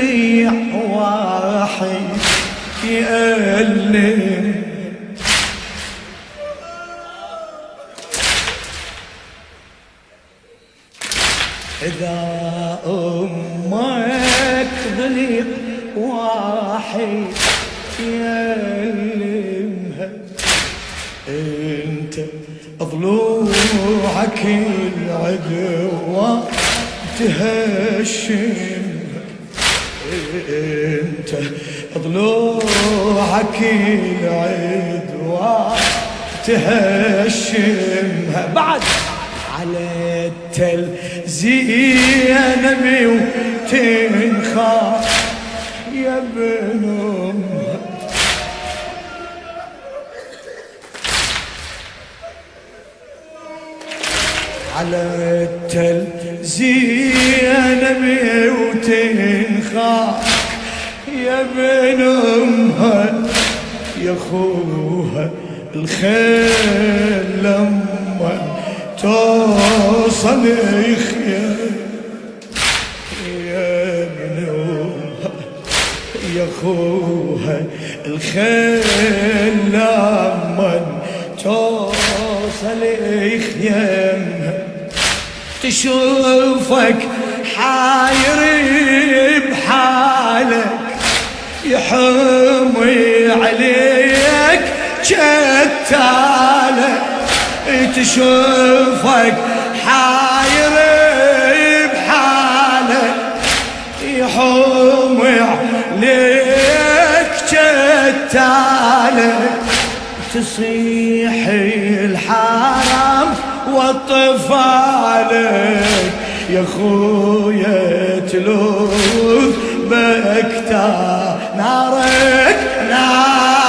ضليع واحد يألم. إذا أمك ضليع واحد يألمها، انت ضلوعك العدوى تهشمها، انت ضلوعك العدوى تهشمها. بعد على التل زينب وتنخاف يا ابن امها، على التل زينب وتنخاف يا ابن امها، يا اخوها الخيل لما توصل يخيل يا ابن امها، يا اخوها الخيل لما توصل يخيمها، تشوفك حاير بحالك يحمي عليك جتالك، تشوفك حاير بحالك يحمي عليك جتالك، تصيح الحرام واطفالك يا خويا تلوذ بكتا نارك نار